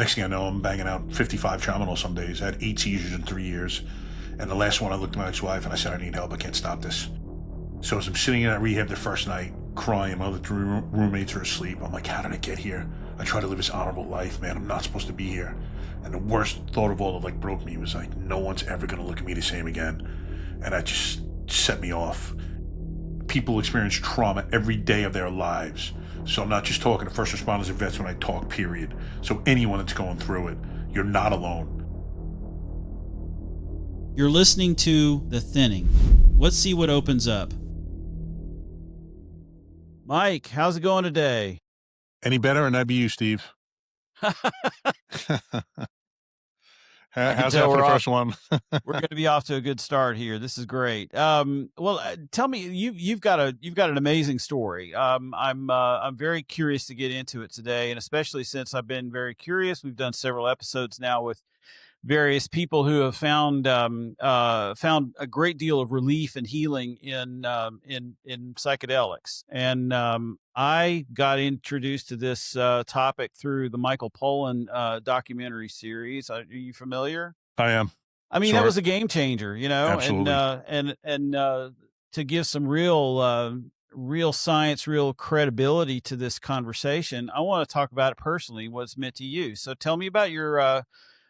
Next thing I know, I'm banging out 55 tramadol some days. I had 8 seizures in 3 years. And the last one, I looked at my ex-wife and I said, I need help. I can't stop this. So as I'm sitting in that rehab the first night, crying, my other 3 roommates are asleep. I'm like, how did I get here? I try to live this honorable life, man. I'm not supposed to be here. And the worst thought of all that like broke me was like, no one's ever going to look at me the same again. And that just set me off. People experience trauma every day of their lives. So I'm not just talking to first responders and vets when I talk, period. So anyone that's going through it, you're not alone. You're listening to The Thinning. Let's see what opens up. Mike, how's it going today? Any better? And that'd be you, Steve. How's that for the first one? We're going to be off to a good start here. This is great. Tell me, you've got an amazing story. I'm very curious to get into it today, and especially since I've been very curious. We've done several episodes now with various people who have found a great deal of relief and healing in psychedelics. And I got introduced to this topic through the Michael Pollan documentary series. Are you familiar? I am. I mean, that was a game changer, you know. Absolutely. And to give some real science, real credibility to this conversation, I want to talk about it personally, what it's meant to you. So tell me about your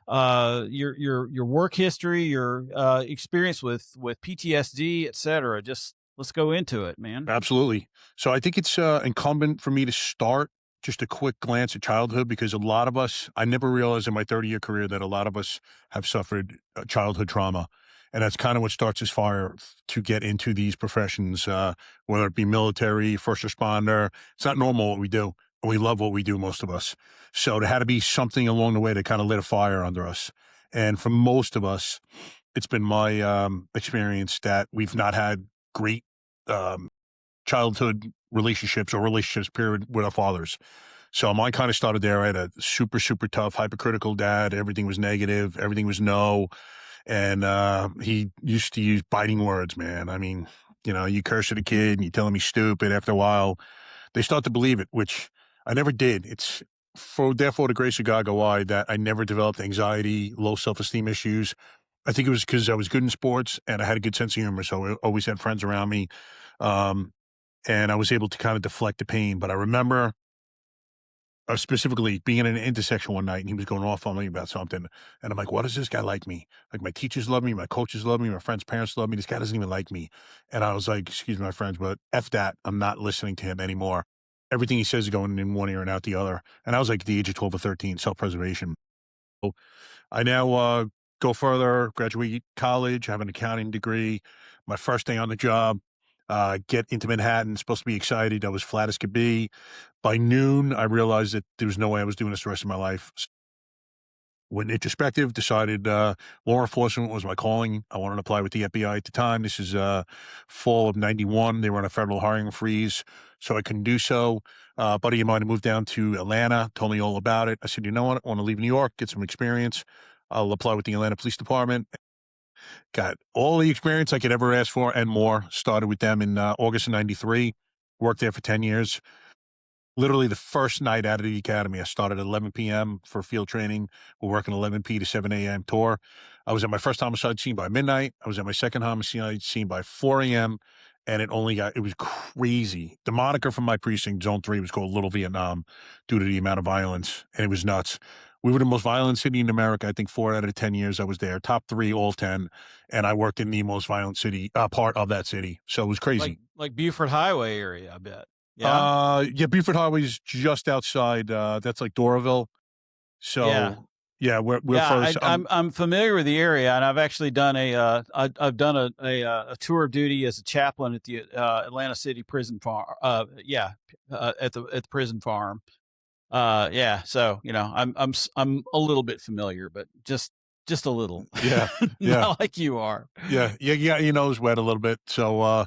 work history, your experience with PTSD, et cetera. Just let's go into it, man. Absolutely. So I think it's incumbent for me to start just a quick glance at childhood, because a lot of us, I never realized in my 30-year career that a lot of us have suffered childhood trauma. And that's kind of what starts us fire to get into these professions, whether it be military, first responder. It's not normal what we do. We love what we do, most of us. So there had to be something along the way that kind of lit a fire under us. And for most of us, it's been my experience that we've not had great childhood relationships or relationships, period, with our fathers. So mine kind of started there. I had a super, super tough, hypercritical dad. Everything was negative. Everything was no. And he used to use biting words, man. I mean, you know, you curse at a kid and you tell him he's stupid. After a while, they start to believe it, which I never did. It's therefore the grace of God go I that I never developed anxiety, low self-esteem issues. I think it was because I was good in sports and I had a good sense of humor. So I always had friends around me. And I was able to kind of deflect the pain. But I remember specifically being in an intersection one night and he was going off on me about something. And I'm like, why does this guy like me? Like, my teachers love me, my coaches love me, my friends' parents love me. This guy doesn't even like me. And I was like, excuse me, my friends, but F that. I'm not listening to him anymore. Everything he says is going in one ear and out the other. And I was like at the age of 12 or 13, self-preservation. So I now go further, graduate college, have an accounting degree. My first day on the job, get into Manhattan, supposed to be excited. I was flat as could be. By noon, I realized that there was no way I was doing this the rest of my life. Went introspective, decided law enforcement was my calling. I wanted to apply with the FBI at the time. This is fall of 91. They were on a federal hiring freeze, so I couldn't do so. A buddy of mine moved down to Atlanta, told me all about it. I said, you know what? I want to leave New York, get some experience. I'll apply with the Atlanta Police Department. Got all the experience I could ever ask for and more. Started with them in August of 93. Worked there for 10 years. Literally the first night out of the academy, I started at 11 p.m. for field training. We're working 11 p to 7 a.m. tour. I was at my first homicide scene by midnight. I was at my second homicide scene by 4 a.m. And it was crazy. The moniker from my precinct, Zone 3, was called Little Vietnam due to the amount of violence. And it was nuts. We were the most violent city in America. I think 4 out of 10 years I was there. Top 3, all 10. And I worked in the most violent city, part of that city. So it was crazy. Like Buford Highway area, I bet. Yeah, Buford Highway's just outside. That's like Doraville. So we're first. I'm familiar with the area, and I've actually done I've done a tour of duty as a chaplain at the Atlanta City Prison Farm. At the prison farm. So you know, I'm a little bit familiar, but just a little. Yeah. Not like you are. Yeah. Your nose wet a little bit. So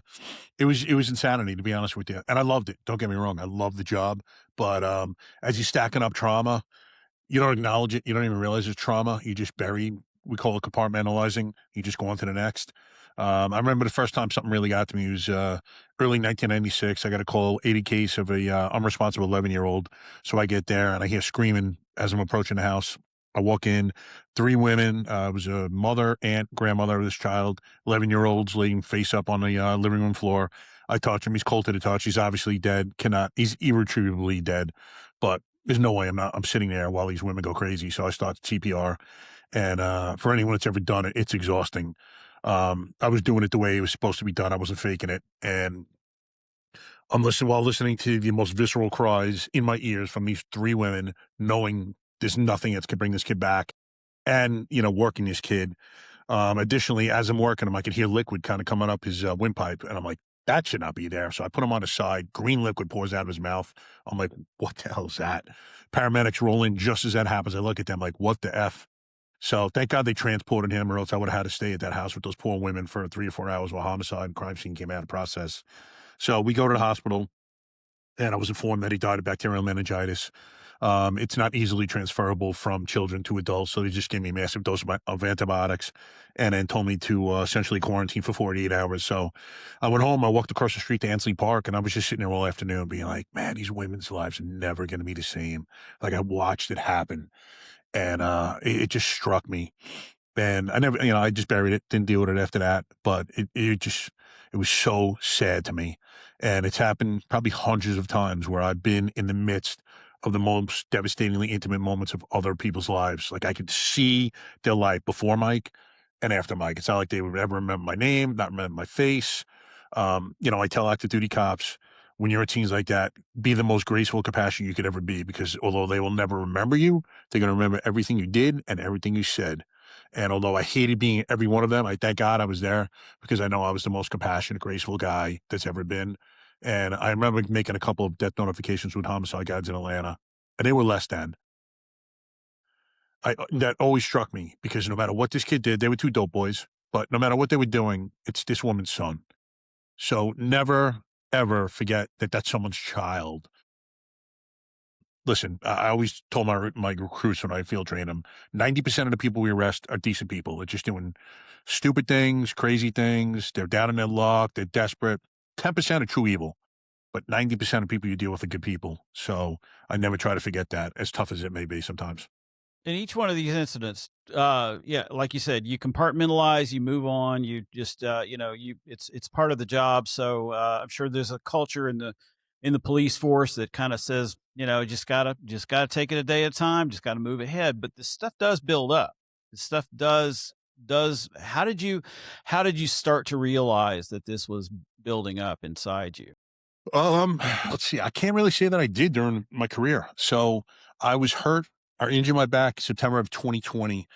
it was insanity, to be honest with you. And I loved it. Don't get me wrong. I love the job. But as you're stacking up trauma, you don't acknowledge it. You don't even realize it's trauma. You just bury we call it compartmentalizing. You just go on to the next. I remember the first time something really got to me was early 1996. I got a call, 80 case of a unresponsive 11-year-old. So I get there and I hear screaming as I'm approaching the house. I walk in, three women. It was a mother, aunt, grandmother of this child, 11-year-olds laying face up on the living room floor. I touch him. He's cold to the touch. He's obviously dead. He's irretrievably dead. But there's no way I'm sitting there while these women go crazy. So I start CPR. And for anyone that's ever done it, it's exhausting. I was doing it the way it was supposed to be done. I wasn't faking it. And I'm listening while listening to the most visceral cries in my ears from these three women, knowing there's nothing that could bring this kid back and, working this kid. Additionally, as I'm working him, I could hear liquid kind of coming up his windpipe. And I'm like, that should not be there. So I put him on the side. Green liquid pours out of his mouth. I'm like, what the hell is that? Paramedics roll in just as that happens. I look at them like, what the F? So thank God they transported him, or else I would have had to stay at that house with those poor women for 3 or 4 hours while homicide and crime scene came out of process. So we go to the hospital, and I was informed that he died of bacterial meningitis. It's not easily transferable from children to adults, so they just gave me a massive dose of antibiotics and then told me to essentially quarantine for 48 hours. So I went home. I walked across the street to Ansley Park, and I was just sitting there all afternoon being like, man, these women's lives are never going to be the same. Like, I watched it happen, and it just struck me. And I never, I just buried it, didn't deal with it after that. But it was so sad to me. And it's happened probably hundreds of times where I've been in the midst of the most devastatingly intimate moments of other people's lives. Like, I could see their life before Mike and after Mike. It's not like they would ever remember my name, not remember my face. I tell active duty cops, when you're in teens like that, be the most graceful, compassionate you could ever be, because although they will never remember you, they're going to remember everything you did and everything you said. And although I hated being every one of them, I thank God I was there, because I know I was the most compassionate, graceful guy that's ever been. And I remember making a couple of death notifications with homicide guides in Atlanta, and they were less than. That always struck me, because no matter what this kid did, they were two dope boys, but no matter what they were doing, it's this woman's son. So never, ever forget that that's someone's child. Listen, I always told my recruits when I field train them, 90% of the people we arrest are decent people. They're just doing stupid things, crazy things. They're down in their luck. They're desperate. 10% are true evil, but 90% of people you deal with are good people. So I never try to forget that, as tough as it may be sometimes. In each one of these incidents, yeah, like you said, you compartmentalize, you move on, you just, it's part of the job. So I'm sure there's a culture in the police force that kind of says, just gotta take it a day at a time, just gotta move ahead. But this stuff does build up. This stuff does. How did you start to realize that this was building up inside you? Let's see. I can't really say that I did during my career. So I was hurt or injured my back September of 2020,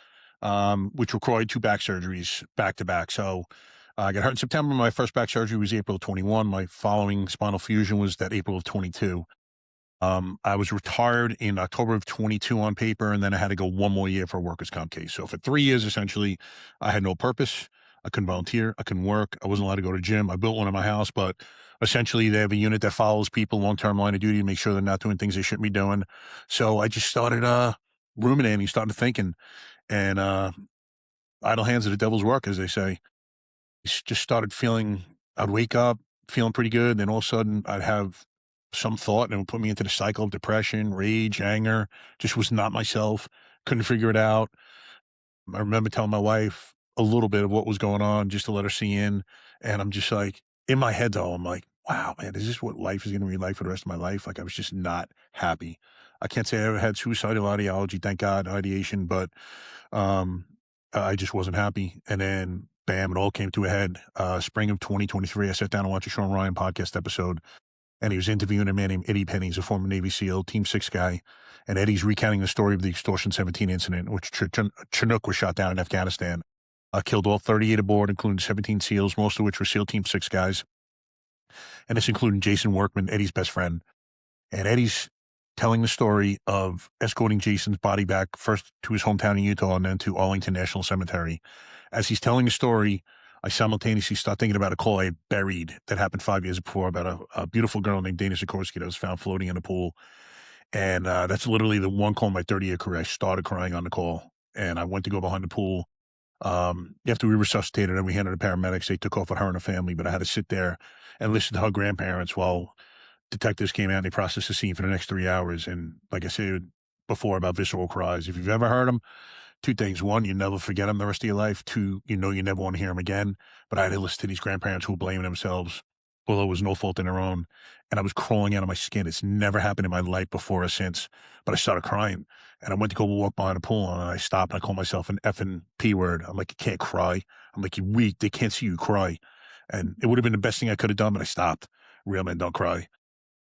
which required two back surgeries back to back. So I got hurt in September. My first back surgery was April of 21. My following spinal fusion was that April of 22. I was retired in October of 22 on paper, and then I had to go one more year for a workers' comp case. So for 3 years, essentially, I had no purpose. I couldn't volunteer. I couldn't work. I wasn't allowed to go to gym. I built one in my house, but essentially they have a unit that follows people long-term line of duty to make sure they're not doing things they shouldn't be doing. So I just started ruminating, started thinking, and idle hands are the devil's work, as they say. Just started feeling, I'd wake up feeling pretty good. Then all of a sudden I'd have some thought and it would put me into the cycle of depression, rage, anger, just was not myself. Couldn't figure it out. I remember telling my wife a little bit of what was going on just to let her see in. And I'm just like, in my head though, I'm like, wow, man, is this what life is going to be like for the rest of my life? Like, I was just not happy. I can't say I ever had suicidal ideology, thank God, ideation, but um, I just wasn't happy. And then, bam, it all came to a head. Spring of 2023, I sat down and watched a Sean Ryan podcast episode, and he was interviewing a man named Eddie Penny. He's a former Navy SEAL, Team 6 guy. And Eddie's recounting the story of the Extortion 17 incident, in which Chinook was shot down in Afghanistan. Killed all 38 aboard, including 17 SEALs, most of which were SEAL Team 6 guys. And this included Jason Workman, Eddie's best friend. And Eddie's telling the story of escorting Jason's body back first to his hometown in Utah and then to Arlington National Cemetery. As he's telling the story, I simultaneously start thinking about a call I had buried that happened 5 years before about a beautiful girl named Dana Sikorsky that was found floating in a pool. And that's literally the one call in my 30-year career. I started crying on the call, and I went to go behind the pool. After we resuscitated her, we handed the paramedics. They took off with her and her family, but I had to sit there and listen to her grandparents while detectives came out and they processed the scene for the next 3 hours. And like I said before about visceral cries, if you've ever heard them, two things. One, you never forget them the rest of your life. Two, you know you never want to hear them again. But I had to listen to these grandparents who were blaming themselves, although it was no fault in their own. And I was crawling out of my skin. It's never happened in my life before or since. But I started crying. And I went to go walk behind the pool and I stopped and I called myself an effing P word. I'm like, you can't cry. I'm like, you're weak. They can't see you cry. And it would have been the best thing I could have done, but I stopped. Real men don't cry.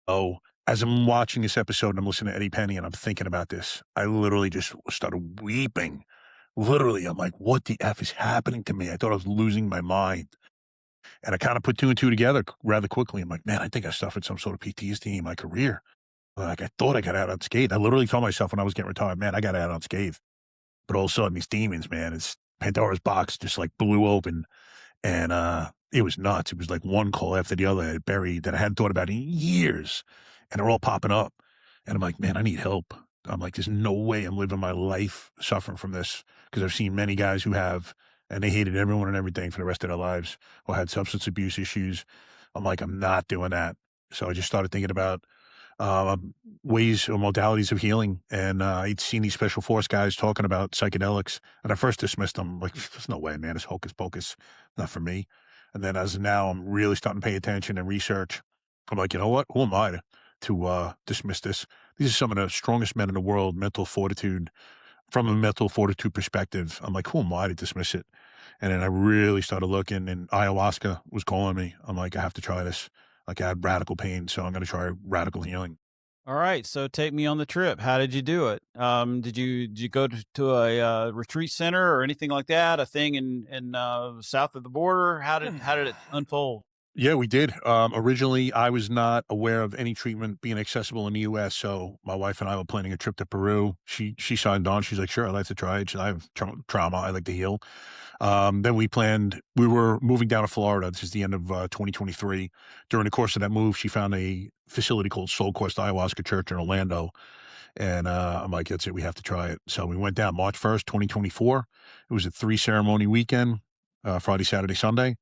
Oh, as I'm watching this episode and I'm listening to Eddie Penny and I'm thinking about this, I literally just started weeping. Literally, I'm like, what the F is happening to me? I thought I was losing my mind. And I kind of put two and two together rather quickly. I'm like, man, I think I suffered some sort of PTSD in my career. Like, I thought I got out unscathed. I literally told myself when I was getting retired, man, I got out unscathed. But all of a sudden, these demons, man, it's Pandora's box just like blew open. And it was nuts. It was like one call after the other I had buried that I hadn't thought about in years. And they're all popping up. And I'm like, man, I need help. I'm like, there's no way I'm living my life suffering from this because I've seen many guys who have, and they hated everyone and everything for the rest of their lives or had substance abuse issues. I'm like, I'm not doing that. So I just started thinking about ways or modalities of healing. And I'd seen these special force guys talking about psychedelics. And I first dismissed them like, there's no way, man. It's hocus pocus. Not for me. And then as of now, I'm really starting to pay attention and research. I'm like, you know what? Who am I to dismiss this? These are some of the strongest men in the world, mental fortitude, from a mental fortitude perspective. I'm like, who am I to dismiss it? And then I really started looking, and ayahuasca was calling me. I'm like, I have to try this. Like, I had radical pain, so I'm going to try radical healing. All right, so take me on the trip. How did you do it? Did you go to a retreat center or anything like that? A thing in south of the border? How did it unfold? Yeah, we did. Originally, I was not aware of any treatment being accessible in the U.S., so my wife and I were planning a trip to Peru. She signed on. She's like, "Sure, I'd like to try it." I have trauma. I like to heal. Then we were moving down to Florida. This is the end of 2023. During the course of that move, she found a facility called Soul Quest Ayahuasca Church in Orlando. And I'm like, that's it. We have to try it. So we went down March 1st, 2024. It was a 3 ceremony weekend, Friday, Saturday, Sunday.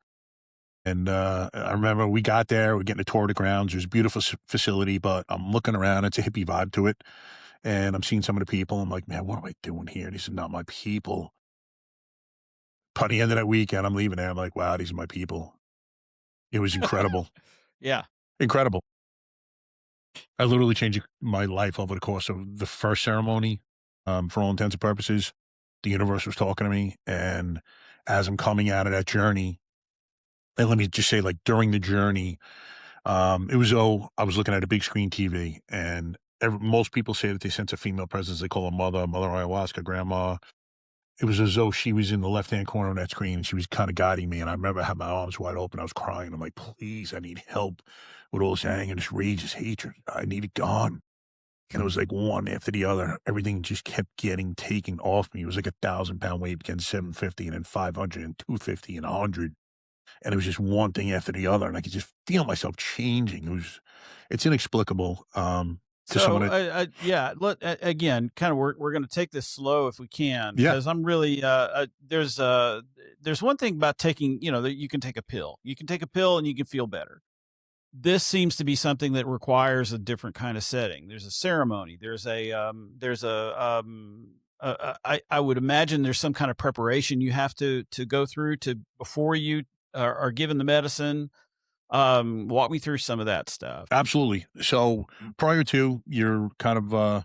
And I remember we got there, we're getting a tour of the grounds. It was a beautiful facility, but I'm looking around. It's a hippie vibe to it. And I'm seeing some of the people. I'm like, man, what am I doing here? These are not my people. By the end of that weekend, I'm leaving there. I'm like, wow, these are my people. It was incredible. Yeah. Incredible. I literally changed my life over the course of the first ceremony. For all intents and purposes, the universe was talking to me. And as I'm coming out of that journey, and let me just say, like during the journey, it was I was looking at a big screen TV, and most people say that they sense a female presence. They call her mother ayahuasca, grandma. It was as though she was in the left-hand corner of that screen, and she was kinda guiding me, and I remember I had my arms wide open, I was crying, I'm like, "Please, I need help with all this anger, this rage, this hatred, I need it gone." And it was like one after the other, everything just kept getting taken off me, it was like a 1,000-pound weight against 750 and then 500 and 250 and 100, and it was just one thing after the other, and I could just feel myself changing, it's inexplicable, to So, someone that yeah, again, kind of we're going to take this slow if we can, yeah, because I'm really there's one thing about taking, that you can take a pill. You can take a pill and you can feel better. This seems to be something that requires a different kind of setting. There's a ceremony. I would imagine there's some kind of preparation you have to go through to before you are given the medicine. Walk me through some of that stuff. absolutely. So, prior to, you're kind of,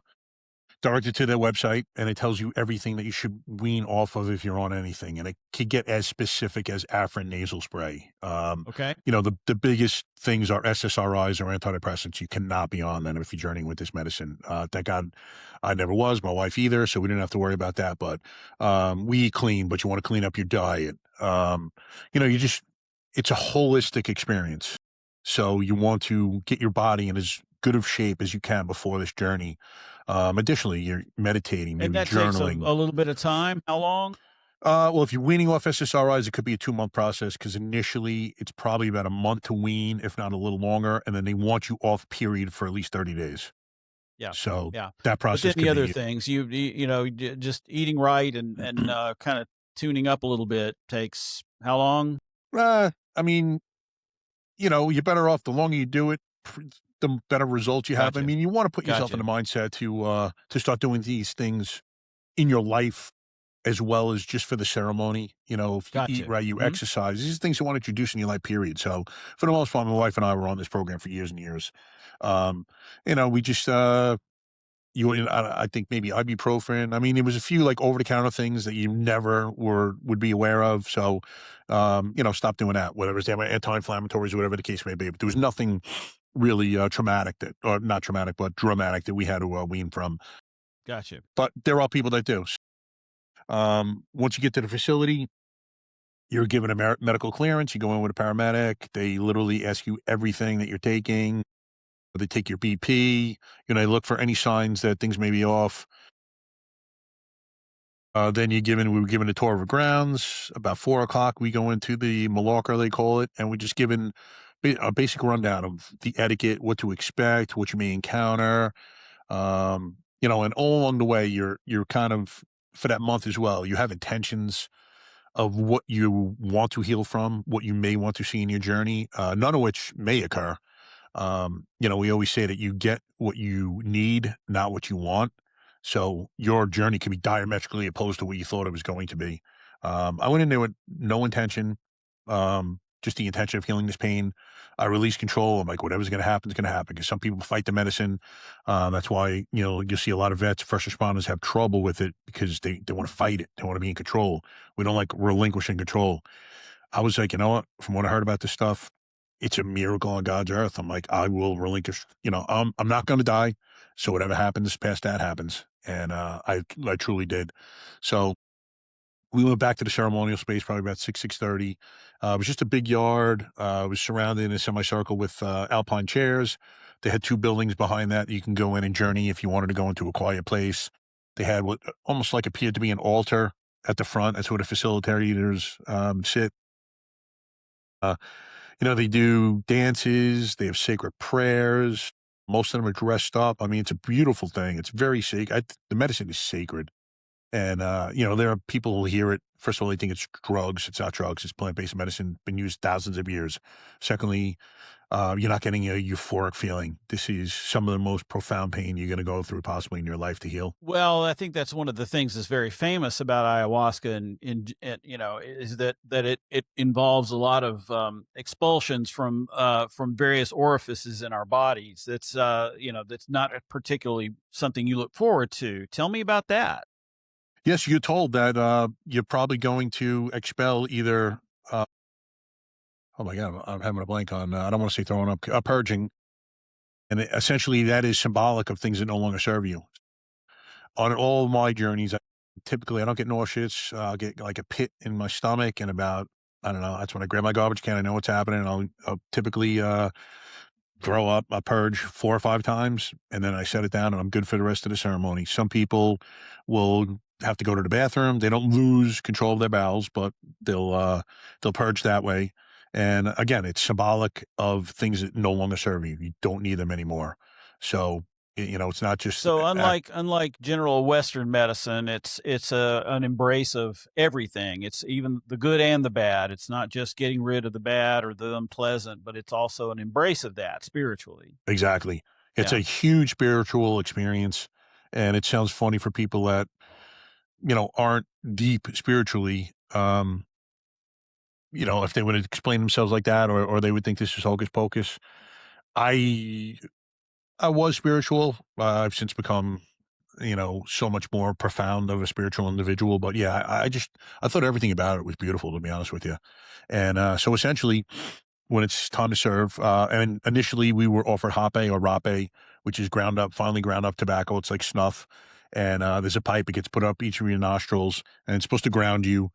directed to their website, and it tells you everything that you should wean off of if you're on anything, and it could get as specific as Afrin nasal spray. Okay. The biggest things are SSRIs or antidepressants. You cannot be on them if you're journeying with this medicine. Thank God I never was, my wife either, so we didn't have to worry about that, but, we eat clean, but you wanna clean up your diet. You just it's a holistic experience. So you want to get your body in as good of shape as you can before this journey. Additionally, you're meditating, And maybe that takes a journaling. little bit of time. How long? Well, if you're weaning off SSRIs, it could be a 2-month process because initially it's probably about a month to wean, if not a little longer, and then they want you off period for at least 30 days. Yeah. So Yeah. that But then process the could other be things, just eating right and kind of tuning up a little bit takes how long? I mean, you're better off the longer you do it, the better results you have. I Gotcha. mean, you want to put yourself in Gotcha. the mindset to start doing these things in your life as well as just for the ceremony. If you eat Gotcha. right, you Mhm. exercise. These are things you want to introduce in your life, period. So for the most part, my wife and I were on this program for years and years. Um, we just I think maybe ibuprofen. I mean, there was a few like over the counter things that you never would be aware of. So, stop doing that. Whatever it's anti-inflammatories or whatever the case may be. But there was nothing really traumatic or not traumatic, but dramatic that we had to wean from. Gotcha. But there are people that do. Once you get to the facility, you're given a medical clearance. You go in with a paramedic. They literally ask you everything that you're taking. They take your BP. They look for any signs that things may be off. Then we were given a tour of the grounds. About 4 o'clock, we go into the Mallorca, they call it, and we're just given a basic rundown of the etiquette, what to expect, what you may encounter. And all along the way, you're kind of for that month as well. You have intentions of what you want to heal from, what you may want to see in your journey, none of which may occur. We always say that you get what you need, not what you want. So your journey can be diametrically opposed to what you thought it was going to be. I went in there with no intention, just the intention of healing this pain. I release control. I'm like, whatever's going to happen is going to happen. Because some people fight the medicine. That's why you see a lot of vets, first responders have trouble with it because they want to fight it. They want to be in control. We don't like relinquishing control. I was like, you know what? From what I heard about this stuff, it's a miracle on God's earth. I'm like, I will relinquish. I'm not going to die, so whatever happens past that happens, and I truly did. So we went back to the ceremonial space probably about 6:30. It was just a big yard. It was surrounded in a semicircle with alpine chairs. They had two buildings behind that you can go in and journey if you wanted to go into a quiet place. They had what almost like appeared to be an altar at the front. That's where the facilitators sit. Uh, they do dances, they have sacred prayers. Most of them are dressed up. I mean, it's a beautiful thing. It's very sacred. The medicine is sacred. And, there are people who hear it. First of all, they think it's drugs. It's not drugs. It's plant-based medicine, been used thousands of years. Secondly, you're not getting a euphoric feeling. This is some of the most profound pain you're going to go through possibly in your life to heal. Well, I think that's one of the things that's very famous about ayahuasca, and is that it involves a lot of expulsions from various orifices in our bodies. That's not particularly something you look forward to. Tell me about that. Yes, you're told that you're probably going to expel either oh my god, I'm having a blank on, I don't wanna say throwing up, purging, and essentially that is symbolic of things that no longer serve you. On all my journeys, I don't get nauseous, I'll get like a pit in my stomach and about I don't know, that's when I grab my garbage can, I know what's happening, I'll typically, throw up, I purge 4 or 5 times, and then I set it down, and I'm good for the rest of the ceremony. Some people will have to go to the bathroom. They don't lose control of their bowels, but they'll purge that way. And again, it's symbolic of things that no longer serve you. You don't need them anymore. So, it's not just So unlike general Western medicine, it's an embrace of everything. It's even the good and the bad. It's not just getting rid of the bad or the unpleasant, but it's also an embrace of that spiritually. exactly. It's a Yeah. huge spiritual experience, and it sounds funny for people that, aren't deep spiritually. If they would explain themselves like that, or they would think this is hocus pocus. I I was spiritual. I've since become, so much more profound of a spiritual individual. But yeah, I thought everything about it was beautiful, to be honest with you. And so essentially, when it's time to serve, and initially we were offered hape or rape, which is finely ground up tobacco. It's like snuff. And there's a pipe. It gets put up each of your nostrils, and it's supposed to ground you.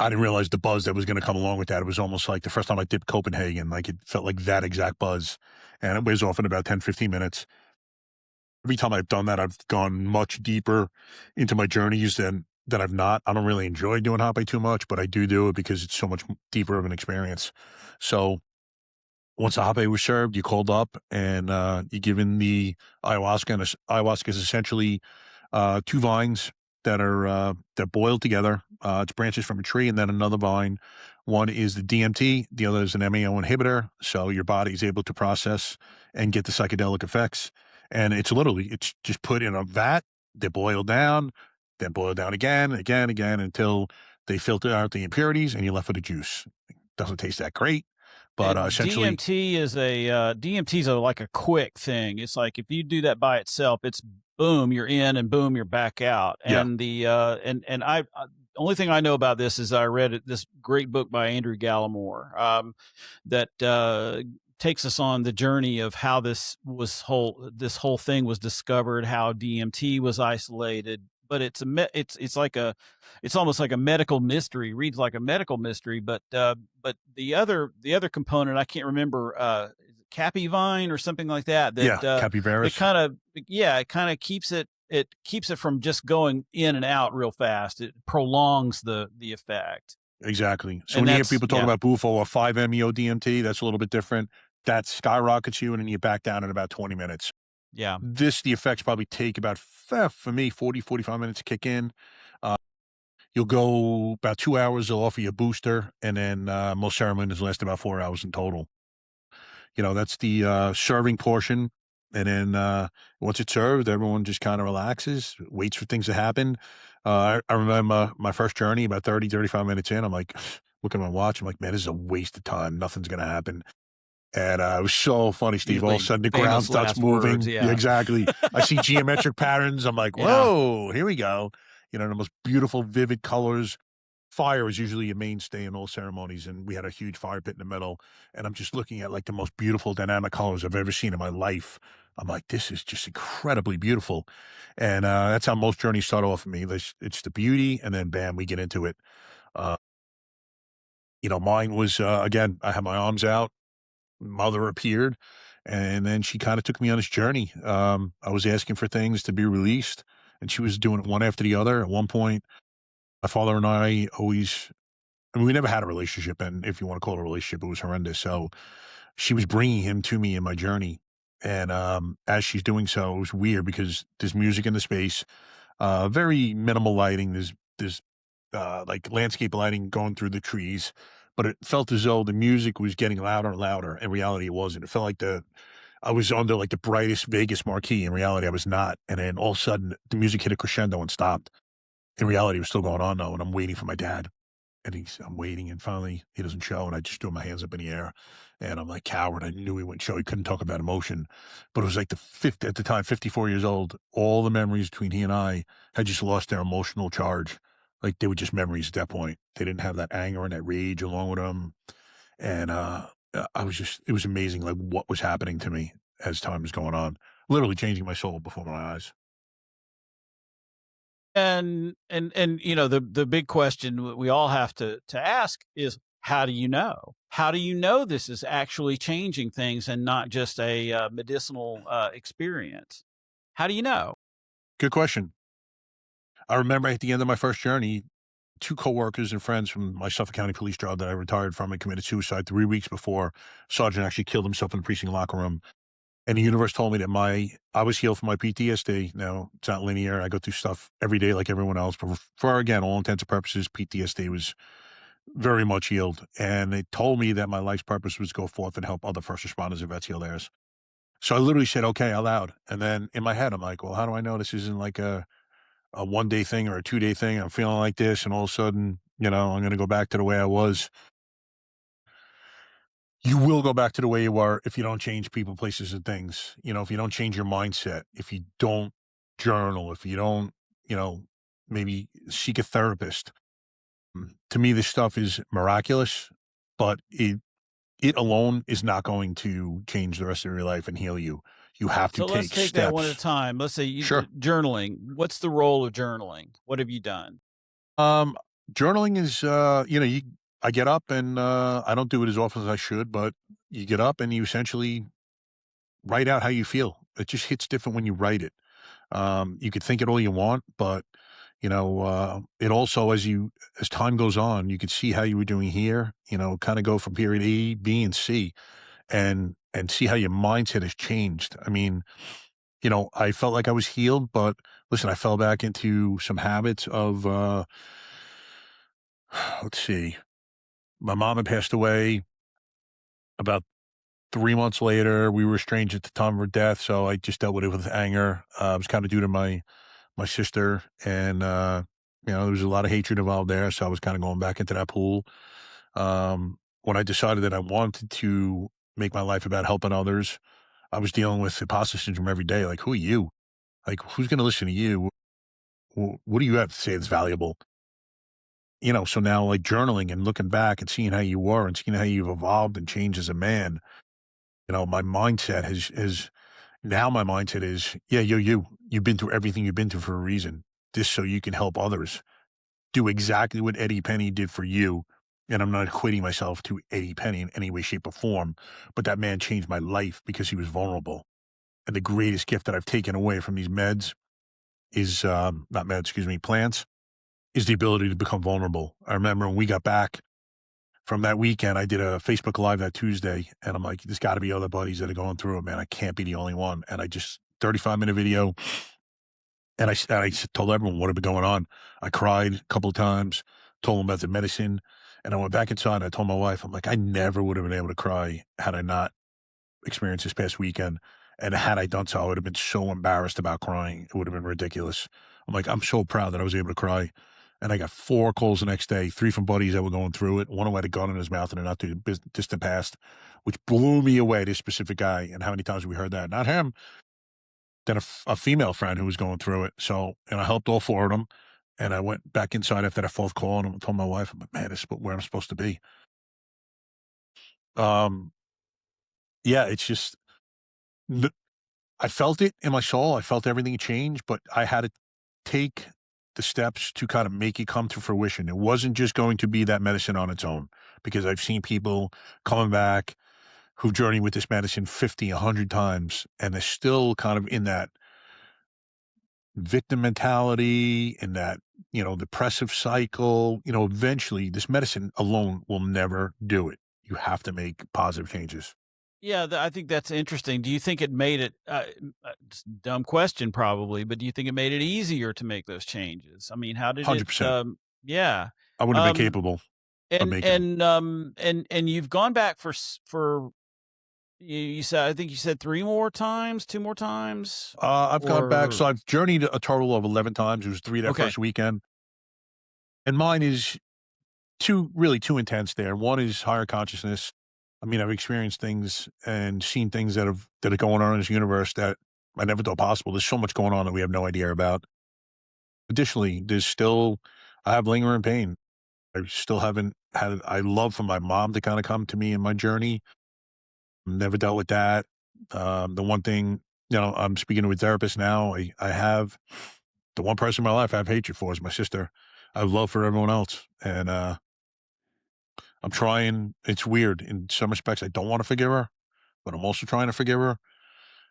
I didn't realize the buzz that was gonna come along with that. It was almost like the first time I dipped Copenhagen, like, it felt like that exact buzz, and it wears off in about 10, 15 minutes. Every time I've done that, I've gone much deeper into my journeys than I've not. I don't really enjoy doing hot too much, but I do it because it's so much deeper of an experience. So, once the hot was served, you called up and, you're given the ayahuasca, and ayahuasca is essentially, 2 vines that are they're boiled together. It's branches from a tree and then another vine. One is the DMT, the other is an MAO inhibitor. So your body is able to process and get the psychedelic effects. And it's just put in a vat, they're boiled down, then boiled down again, again, again until they filter out the impurities and you're left with a juice. Doesn't taste that great, but And essentially, DMT is a like a quick thing. It's like if you do that by itself, it's boom, you're in, and boom, you're back out. yeah, And only thing I know about this is I read this great book by Andrew Gallimore, that takes us on the journey of how this whole thing was discovered, how DMT was isolated. But it's like it's almost like a medical mystery. Reads like a medical mystery, but the other component I can't remember, Cappy Vine or something like that. yeah, It capybaras. kind of yeah, it kind of keeps it from just going in and out real fast. It prolongs the effect, Exactly. So and when you hear that's people talk yeah, about Bufo or 5-MeO DMT, that's a little bit different. That skyrockets you and then you back down in about 20 minutes. yeah. The effects probably take about, for me, 40, 45 minutes to kick in. Uh, you'll go about 2 hours, they'll offer you a booster, and then most ceremonies last about 4 hours in total. That's the serving portion. And then once it's served, everyone just kind of relaxes, waits for things to happen. I remember my first journey about 30, 35 minutes in. I'm like, looking at my watch. I'm like, man, this is a waste of time. Nothing's going to happen. And it was so funny, Steve. All of a Usually sudden, the ground famous starts last words. moving. Yeah, Yeah, exactly. I see geometric patterns. I'm like, yeah. whoa, here we go. The most beautiful, vivid colors. Fire is usually a mainstay in all ceremonies, and we had a huge fire pit in the middle. And I'm just looking at like the most beautiful dynamic colors I've ever seen in my life. I'm like, this is just incredibly beautiful. And that's how most journeys start off for me. It's the beauty, and then bam, we get into it. Uh, Mine was again, I had my arms out, mother appeared, and then she kind of took me on this journey. I was asking for things to be released, and she was doing it one after the other. At one point, my father and I always, I mean, we never had a relationship, and if you want to call it a relationship, it was horrendous. So she was bringing him to me in my journey, and as she's doing so, it was weird because there's music in the space, very minimal lighting. There's like landscape lighting going through the trees, but it felt as though the music was getting louder and louder. In reality, it wasn't. It felt like I was under like the brightest Vegas marquee. In reality, I was not. And then all of a sudden, the music hit a crescendo and stopped. In reality, it was still going on though, and I'm waiting for my dad. And I'm waiting, and finally he doesn't show, and I just threw my hands up in the air, and I'm like coward. I knew he wouldn't show. He couldn't talk about emotion, but it was like the fifth at the time, 54 years old. All the memories between he and I had just lost their emotional charge. Like they were just memories at that point. They didn't have that anger and that rage along with them. And I was just, it was amazing, like what was happening to me as time was going on, literally changing my soul before my eyes. And the big question we all have to ask is, how do you know? How do you know this is actually changing things and not just a medicinal experience? How do you know? Good question. I remember at the end of my first journey, two coworkers and friends from my Suffolk County police job that I retired from and committed suicide 3 weeks before Sergeant actually killed himself in the precinct locker room. And the universe told me that I was healed from my PTSD. Now it's not linear. I go through stuff every day like everyone else, but for again, all intents and purposes, PTSD was very much healed. And it told me that my life's purpose was to go forth and help other first responders and vets heal theirs. So I literally said, okay, out loud. And then in my head, I'm like, well, how do I know this isn't like a 1 day thing or a 2 day thing? I'm feeling like this. And all of a sudden, I'm going to go back to the way I was. You will go back to the way you were if you don't change people, places, and things. If you don't change your mindset, if you don't journal, if you don't, you know, maybe seek a therapist. To me, this stuff is miraculous, but it alone is not going to change the rest of your life and heal you. You have to So let's take take that one at a steps. time. Let's say Sure. journaling. What's the role of journaling? What have you done? Um, Journaling is, I get up and I don't do it as often as I should, but you get up and you essentially write out how you feel. It just hits different when you write it. You could think it all you want, but it also as time goes on, you could see how you were doing here. Kind of go from period A, B, and C, and see how your mindset has changed. I mean, I felt like I was healed, but listen, I fell back into some habits of, let's see, my mom had passed away about 3 months later. We were estranged at the time of her death, so I just dealt with it with anger. It was kinda due to my sister, and, there was a lot of hatred involved there, so I was kinda going back into that pool. When I decided that I wanted to make my life about helping others, I was dealing with imposter syndrome every day, like, "Who are you? Like, who's gonna listen to you? What do you have to say that's valuable?" So now, like, journaling and looking back and seeing how you were and seeing how you've evolved and changed as a man, my mindset has now my mindset is, "Yeah, you're you. You've been through everything you've been through for a reason. This so you can help others. Do exactly what Eddie Penny did for you." And I'm not equating myself to Eddie Penny in any way, shape, or form, but that man changed my life because he was vulnerable. And the greatest gift that I've taken away from these meds is, not meds, excuse me, plants, is the ability to become vulnerable. I remember when we got back from that weekend, I did a Facebook Live that Tuesday, and I'm like, "There's gotta be other buddies that are going through it, man. I can't be the only one." And I just 35-minute video, and I told everyone what had been going on. I cried a couple of times, told them about the medicine, and I went back inside and I told my wife, I'm like, "I never would have been able to cry had I not experienced this past weekend, and had I done so, I would have been so embarrassed about crying. It would have been ridiculous." I'm like, "I'm so proud that I was able to cry." And I got 4 calls the next day, 3 from buddies that were going through it, one who had a gun in his mouth in a not too distant past, which blew me away, this specific guy, and how many times we heard that. Not him, then a female friend who was going through it. So, and I helped all 4 of them, and I went back inside after that 4th call, and I told my wife, I'm like, "Man, this is where I'm supposed to be." Um, yeah, it's just I felt it in my soul. I felt everything change, but I had to take the steps to kind of make it come to fruition. It wasn't just going to be that medicine on its own, because I've seen people coming back who've journeyed with this medicine 50, 100 times, and they're still kind of in that victim mentality, in that, depressive cycle. Eventually this medicine alone will never do it. You have to make positive changes. Yeah, I think that's interesting. Do you think it made it, it's a dumb question probably, but do you think it made it easier to make those changes? I mean, how did it, 100%. yeah. I wouldn't have been Um, capable of and, making them. and, um, and you've gone back for, you said, I think you said 3 more times, 2 more times, I've gone back, or so I've journeyed a total of 11 times. It was 3 that okay. first weekend, and mine is 2, really 2 intense there. One is higher consciousness. I mean, I've experienced things and seen things that are going on in this universe that I never thought possible. There's so much going on that we have no idea about. Additionally, I have lingering pain. I still haven't had I love for my mom to kinda come to me in my journey. Never dealt with that. The one thing, I'm speaking to a therapist now. I have the one person in my life I have hatred for is my sister. I have love for everyone else, and, I'm trying. It's weird. In some respects, I don't wanna forgive her, but I'm also trying to forgive her.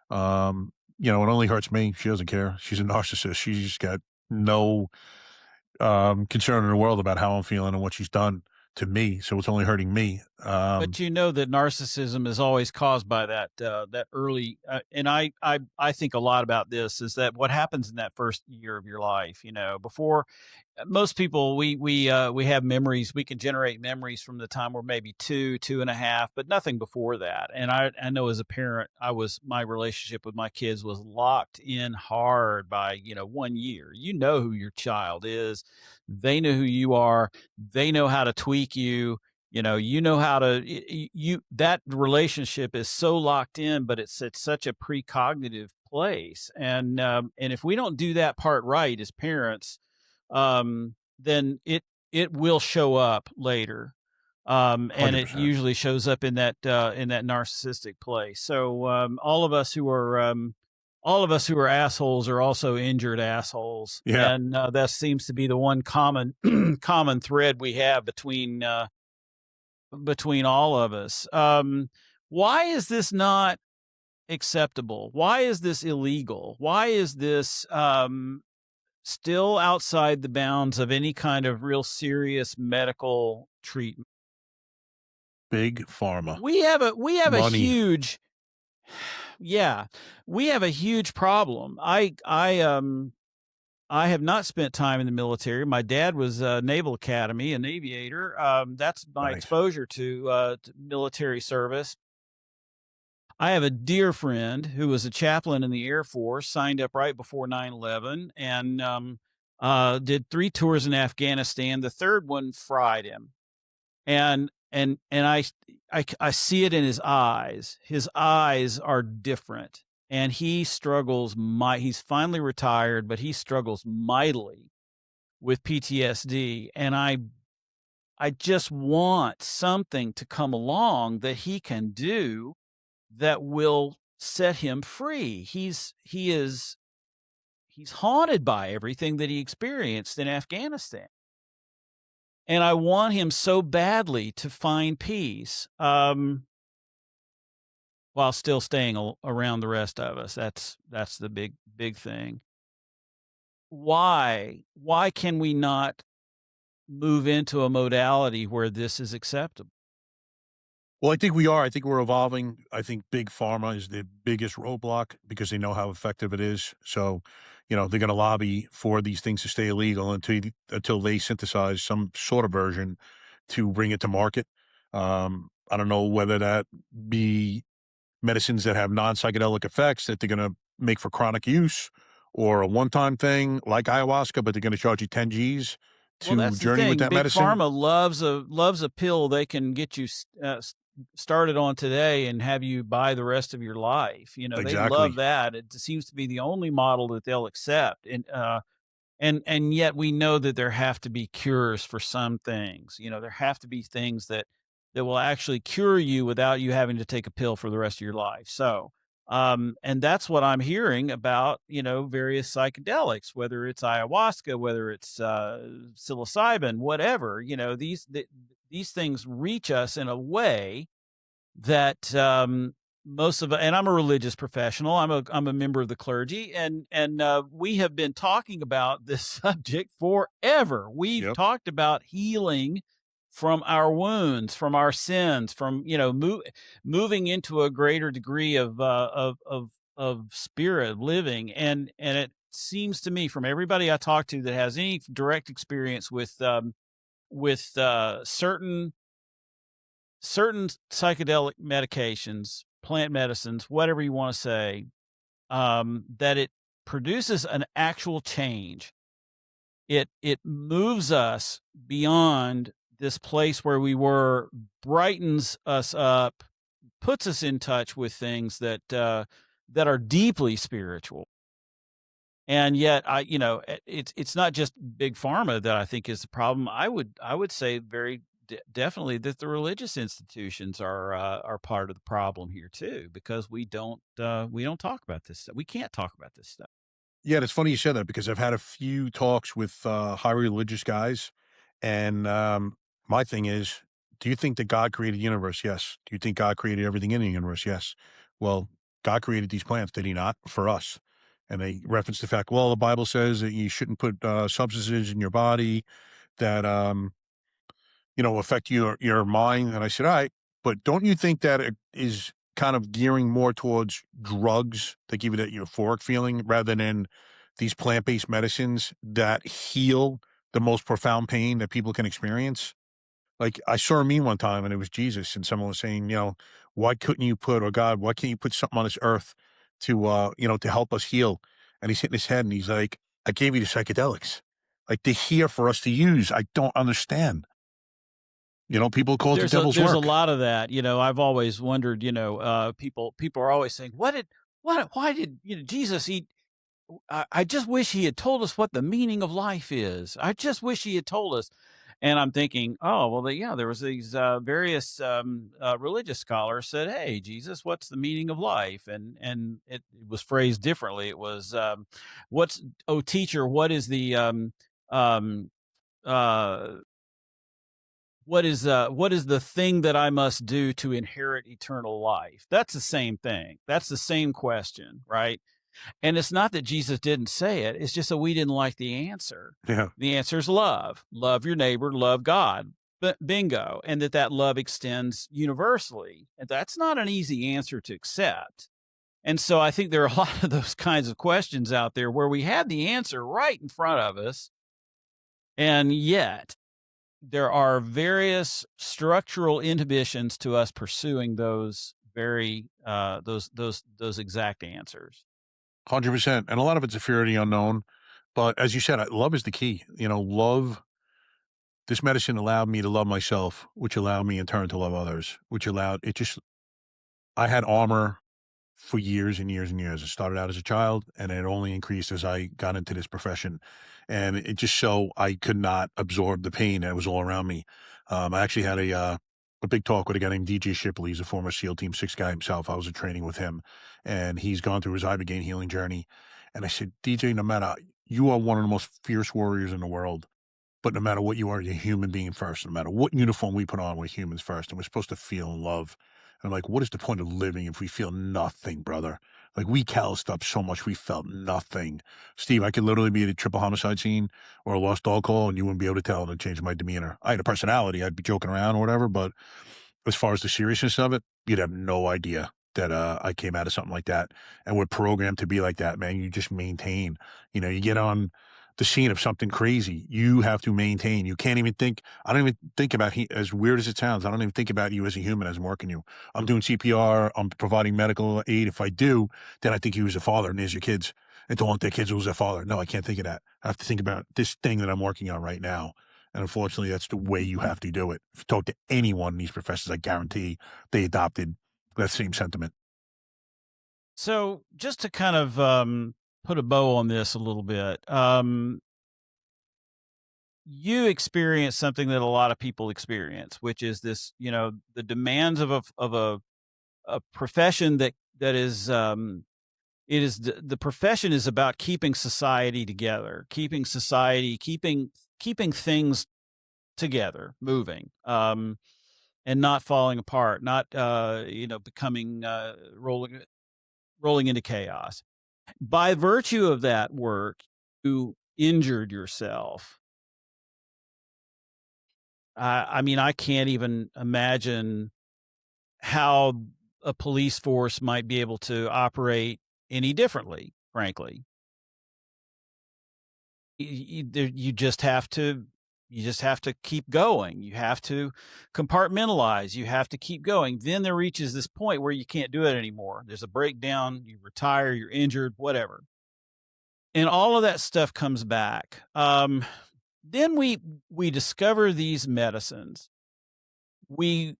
It only hurts me. She doesn't care. She's a narcissist. She's got no, concern in the world about how I'm feeling and what she's done to me, so it's only hurting me. But you know that narcissism is always caused by that early, and I think a lot about this is that what happens in that first year of your life, before most people we have memories. We can generate memories from the time we're maybe 2.5, but nothing before that. And I know as a parent, my relationship with my kids was locked in hard by 1 year. You know who your child is, they know who you are, they know how to tweak you. You know how to you that relationship is so locked in, but it's at such a precognitive place, and if we don't do that part right as parents, then it will show up later, and it 100%. usually shows up in that narcissistic place. So all of us who are assholes are also injured assholes, Yeah, and that seems to be the one common common thread we have between all of us. Why is this not acceptable? Why is this illegal? Why is this still outside the bounds of any kind of real serious medical treatment? big pharma, We have a money. huge Yeah, we have a huge problem. I have not spent time in the military. My dad was Naval Academy, an aviator. That's my Nice. exposure to military service. I have a dear friend who was a chaplain in the Air Force, signed up right before 9/11, and did 3 tours in Afghanistan. The third one fried him, and I see it in his eyes. His eyes are different, and he struggles. He's finally retired, but he struggles mightily with PTSD, and I just want something to come along that he can do that will set him free. He's haunted by everything that he experienced in Afghanistan. And I want him so badly to find peace, while still staying around the rest of us. That's the big thing. Why can we not move into a modality where this is acceptable? Well, I think we are. I think we're evolving. I think big pharma is the biggest roadblock because they know how effective it is. So, they're going to lobby for these things to stay illegal until they synthesize some sort of version to bring it to market. I don't know whether that be medicines that have non-psychedelic effects that they're going to make for chronic use, or a one-time thing like ayahuasca, but they're going to charge you 10 G's Well, to that's the journey with thing. that Big medicine. pharma loves a pill they can get you started on today and have you buy the rest of your life. They love Exactly. that. It seems to be the only model that they'll accept. And yet we know that there have to be cures for some things. There have to be things that will actually cure you without you having to take a pill for the rest of your life. So, and that's what I'm hearing about, various psychedelics, whether it's ayahuasca, whether it's psilocybin, whatever. These things reach us in a way that most of, and I'm a religious professional. I'm a member of the clergy, and we have been talking about this subject forever. We've Yep. talked about healing from our wounds, from our sins, from moving into a greater degree of spirit of living, and it seems to me from everybody I talk to that has any direct experience with certain psychedelic medications, plant medicines, whatever you want to say, that it produces an actual change. It moves us beyond this place where we were, brightens us up, puts us in touch with things that are deeply spiritual. And yet, it's not just big pharma that I think is the problem. I would say very definitely that the religious institutions are part of the problem here too, because we don't talk about this stuff. We can't talk about this stuff. Yeah, it's funny you said that because I've had a few talks with high religious guys, and my thing is, do you think that God created the universe? Yes. Do you think God created everything in the universe? Yes. Well, God created these plants, did He not, for us? And they reference the fact, well, the Bible says that you shouldn't put substances in your body that affect your mind. And I said, all right, but don't you think that it is kind of gearing more towards drugs that give you that euphoric feeling rather than these plant-based medicines that heal the most profound pain that people can experience? Like I saw a meme one time and it was Jesus and someone was saying, why couldn't you put, or God, why can't you put something on this earth to help us heal? And he's hitting his head and he's like, I gave you the psychedelics. Like they're here for us to use. I don't understand. People call it the devil's There's a work. lot of that. I've always wondered. People are always saying, why did Jesus eat? I just wish he had told us what the meaning of life is. I just wish he had told us. And I'm thinking, oh, well, yeah, there was these various religious scholars said, hey, Jesus, what's the meaning of life? And it was phrased differently. It was, oh, teacher, um, uh, what is the thing that I must do to inherit eternal life? That's the same thing. That's the same question, right? And it's not that Jesus didn't say it, it's just that we didn't like the answer. Yeah. The answer is love. Love your neighbor, love God. But bingo. And that love extends universally. And that's not an easy answer to accept. And so I think there are a lot of those kinds of questions out there where we have the answer right in front of us, and yet there are various structural inhibitions to us pursuing those very those exact answers. 100%. And a lot of it's a fear of the unknown. But as you said, love is the key. Love, this medicine allowed me to love myself, which allowed me in turn to love others, which allowed it just, I had armor for years and years and years. It started out as a child and it only increased as I got into this profession. And it just so I could not absorb the pain that was all around me. I actually had a big talk with a guy named DJ Shipley. He's a former SEAL Team 6 guy himself. I was in training with him and he's gone through his Ibogaine healing journey. And I said, DJ, no matter, you are one of the most fierce warriors in the world. But no matter what you are, you're a human being first. No matter what uniform we put on, we're humans first, and we're supposed to feel and love. And I'm like, what is the point of living if we feel nothing, brother? Like we calloused up so much, we felt nothing. Steve, I could literally be at a triple homicide scene or a lost dog call, and you wouldn't be able to tell, and it changed my demeanor. I had a personality; I'd be joking around or whatever, but as far as the seriousness of it, you'd have no idea that I came out of something like that. And we're programmed to be like that, man. You just maintain. You get on the scene of something crazy, you have to maintain. You can't even think. I don't even think about as weird as it sounds. I don't even think about you as a human as I'm working you. I'm doing CPR. I'm providing medical aid. If I do, then I think you as a father, and there's your kids. And don't want their kids lose their father. No, I can't think of that. I have to think about this thing that I'm working on right now. And unfortunately, that's the way you have to do it. If you talk to anyone in these professions, I guarantee they adopted that same sentiment. So just to kind of put a bow on this a little bit, you experience something that a lot of people experience, which is this, the demands of a profession that is it is the profession is about keeping society together, keeping things together, moving, and not falling apart, not becoming rolling into chaos. By virtue of that work, you injured yourself. I mean, I can't even imagine how a police force might be able to operate any differently, frankly. You just have to keep going. You have to compartmentalize. You have to keep going. Then there reaches this point where you can't do it anymore. There's a breakdown, you retire, you're injured, whatever. And all of that stuff comes back. Then we discover these medicines. We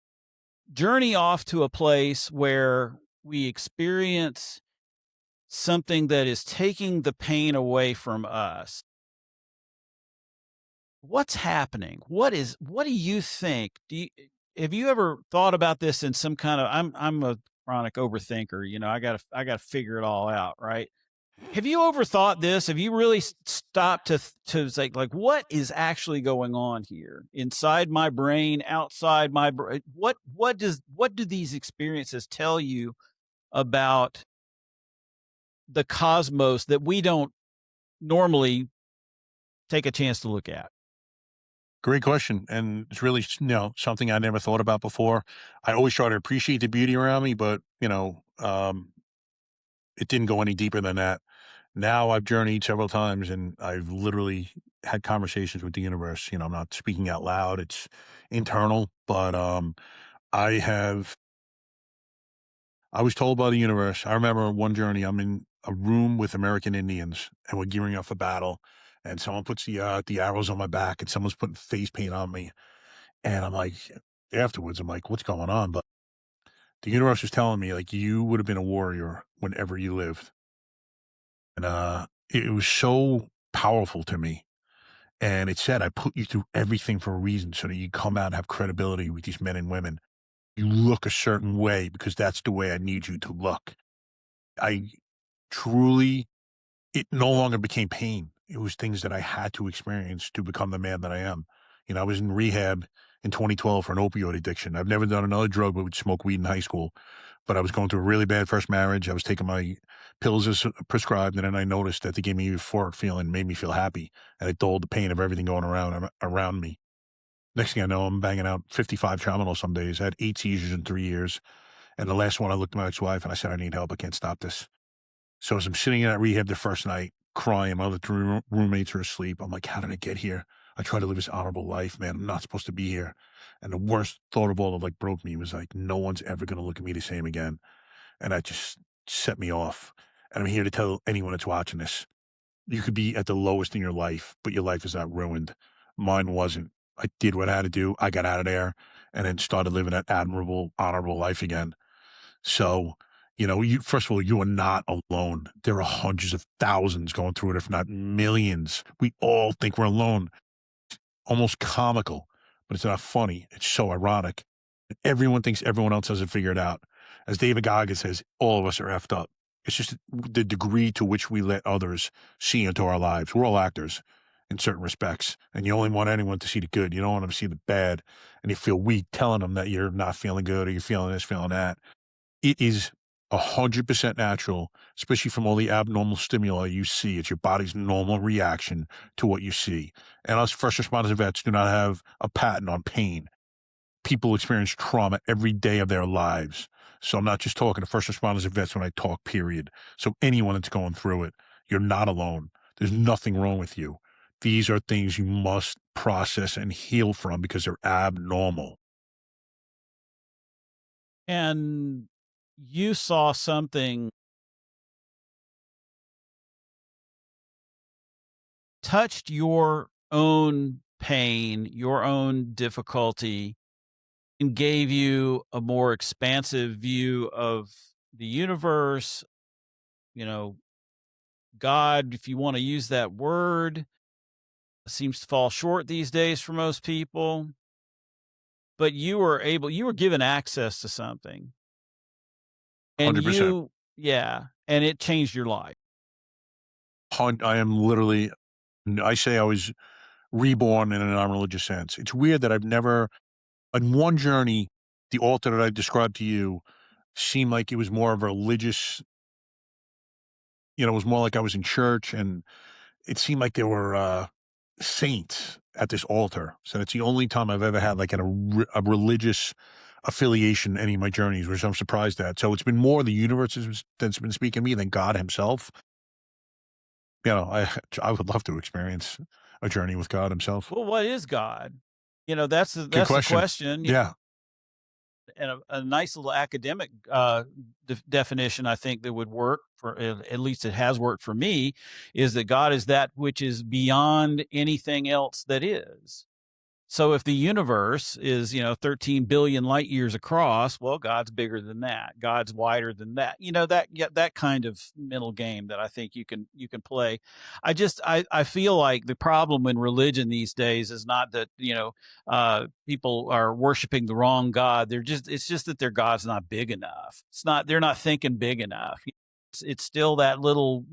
journey off to a place where we experience something that is taking the pain away from us. What's happening? What do you think? Have you ever thought about this in some kind of, I'm a chronic overthinker, I gotta figure it all out, right? Have you overthought this? Have you really stopped to say, like, what is actually going on here inside my brain, outside my brain? What do these experiences tell you about the cosmos that we don't normally take a chance to look at? Great question. And it's really, something I never thought about before. I always try to appreciate the beauty around me, but, it didn't go any deeper than that. Now I've journeyed several times and I've literally had conversations with the universe. I'm not speaking out loud. It's internal, but I have I was told by the universe. I remember one journey, I'm in a room with American Indians and we're gearing up for battle. And someone puts the arrows on my back and someone's putting face paint on me. And I'm like, afterwards, I'm like, what's going on? But the universe was telling me, like, you would have been a warrior whenever you lived. And it was so powerful to me. And it said, I put you through everything for a reason so that you come out and have credibility with these men and women. You look a certain way because that's the way I need you to look. I truly, it no longer became pain. It was things that I had to experience to become the man that I am. I was in rehab in 2012 for an opioid addiction. I've never done another drug, but would smoke weed in high school. But I was going through a really bad first marriage. I was taking my pills as prescribed, and then I noticed that they gave me a euphoric feeling, made me feel happy, and it dulled the pain of everything going around me. Next thing I know, I'm banging out 55 tramadol some days. I had 8 seizures in 3 years, And the last one, I looked at my ex-wife and I said, "I need help. I can't stop this." So as I'm sitting in that rehab the first night, crying, my other 3 roommates are asleep. I'm like, "How did I get here? I try to live this honorable life, man. I'm not supposed to be here." And the worst thought of all that, like, broke me was like, no one's ever gonna look at me the same again. And that just set me off. And I'm here to tell anyone that's watching this, you could be at the lowest in your life, but your life is not ruined. Mine wasn't. I did what I had to do. I got out of there and then started living that admirable, honorable life again. So, you first of all, you are not alone. There are hundreds of thousands going through it, if not millions. We all think we're alone. Almost comical, but it's not funny. It's so ironic. Everyone thinks everyone else has it figured out. As David Goggins says, all of us are effed up. It's just the degree to which we let others see into our lives. We're all actors in certain respects, and you only want anyone to see the good. You don't want them to see the bad, and you feel weak telling them that you're not feeling good or you're feeling this, feeling that. It is 100% natural, especially from all the abnormal stimuli you see. It's your body's normal reaction to what you see. And us first responders and vets do not have a patent on pain. People experience trauma every day of their lives. So I'm not just talking to first responders and vets when I talk, period. So anyone that's going through it, you're not alone. There's nothing wrong with you. These are things you must process and heal from because they're abnormal. And you saw something touched your own pain, your own difficulty, and gave you a more expansive view of the universe, you know, God, if you want to use that word, seems to fall short these days for most people. But you were given access to something and 100%. yeah, and it changed your life. I am literally, I say I was reborn in a non-religious sense. It's weird that I've never, on one journey, the altar that I described to you seemed like it was more of a religious, it was more like I was in church and it seemed like there were saints at this altar. So it's the only time I've ever had like a religious affiliation in any of my journeys, which I'm surprised at. So it's been more the universe that's been speaking to me than God himself. I would love to experience a journey with God himself. Well, what is God? Good That's the question. question. Yeah. And a nice little academic definition, I think that would work for at least it has worked for me, is that God is that which is beyond anything else that is. So if the universe is, 13 billion light years across, well, God's bigger than that. God's wider than that. That kind of mental game that I think you can play. I feel like the problem in religion these days is not that, people are worshiping the wrong God. It's just that their God's not big enough. They're not thinking big enough. It's still that little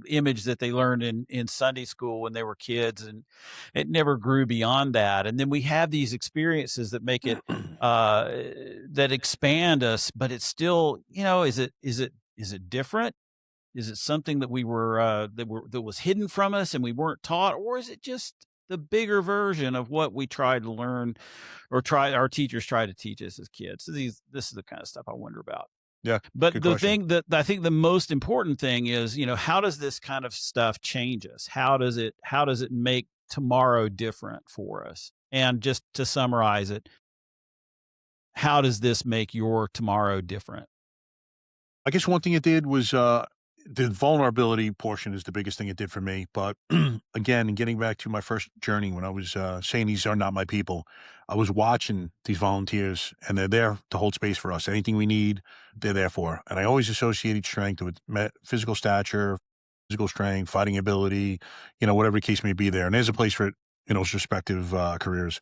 image that they learned in Sunday school when they were kids, and it never grew beyond that. And then we have these experiences that make it uh that expand us, but it's still, is it different? Is it something that that was hidden from us and we weren't taught, or is it just the bigger version of what we tried to learn or try our teachers try to teach us as kids? This is the kind of stuff I wonder about. Yeah. But Good the question. thing that I think the most important thing is, how does this kind of stuff change us? How does it make tomorrow different for us? And just to summarize it, how does this make your tomorrow different? I guess one thing it did was, the vulnerability portion is the biggest thing it did for me. But again, getting back to my first journey when I was saying these are not my people, I was watching these volunteers and they're there to hold space for us. Anything we need, they're there for. And I always associated strength with physical stature, physical strength, fighting ability, whatever the case may be there. And there's a place for it in those respective careers.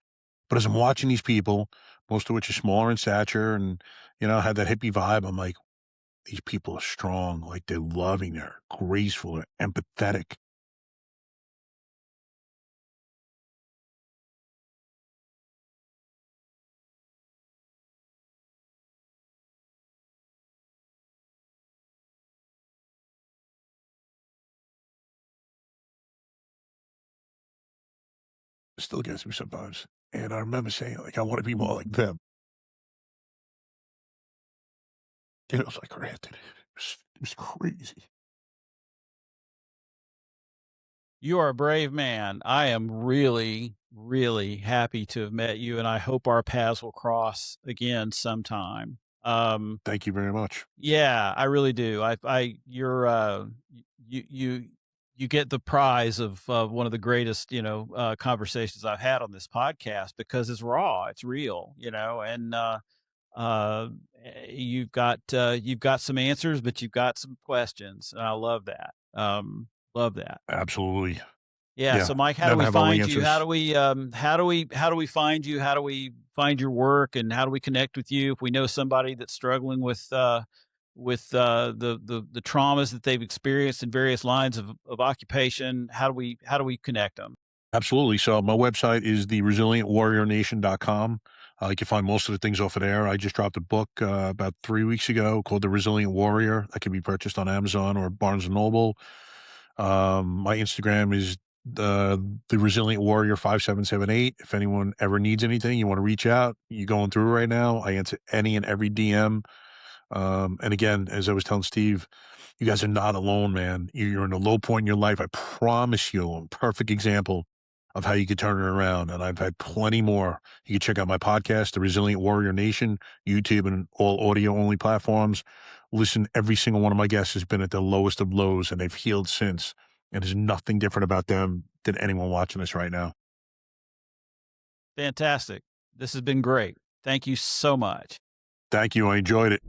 But as I'm watching these people, most of which are smaller in stature and, had that hippie vibe, I'm like, these people are strong, like, they're loving, they're graceful, they're empathetic. It still gets me sometimes, and I remember saying, like, "I wanna be more like them." And I was like, "Granted." It was crazy. You are a brave man. I am really, really happy to have met you, and I hope our paths will cross again sometime. Thank you very much. Yeah, I really do. You're, you, you, you get the prize of one of the greatest, conversations I've had on this podcast because it's raw, it's real, and uh, you've got some answers, but you've got some questions, and I love that. Love that. Absolutely. Yeah. Yeah. So, Mike, how do Never we have all the find you? answers. How do we find you? How do we find your work, and how do we connect with you? If we know somebody that's struggling with the traumas that they've experienced in various lines of occupation, how do we connect them? Absolutely. So my website is theresilientwarriornation.com. You can find most of the things off of there. I just dropped a book about 3 weeks ago called The Resilient Warrior that can be purchased on Amazon or Barnes and Noble. My Instagram is the Resilient Warrior 5778. If anyone ever needs anything, you want to reach out, you're going through right now. I answer any and every DM. And again, as I was telling Steve, you guys are not alone, man. You're in a low point in your life. I promise you, I'm a perfect example of how you could turn it around. And I've had plenty more. You can check out my podcast, The Resilient Warrior Nation, YouTube and all audio only platforms. Listen, every single one of my guests has been at the lowest of lows and they've healed since. And there's nothing different about them than anyone watching this right now. Fantastic. This has been great. Thank you so much. Thank you. I enjoyed it.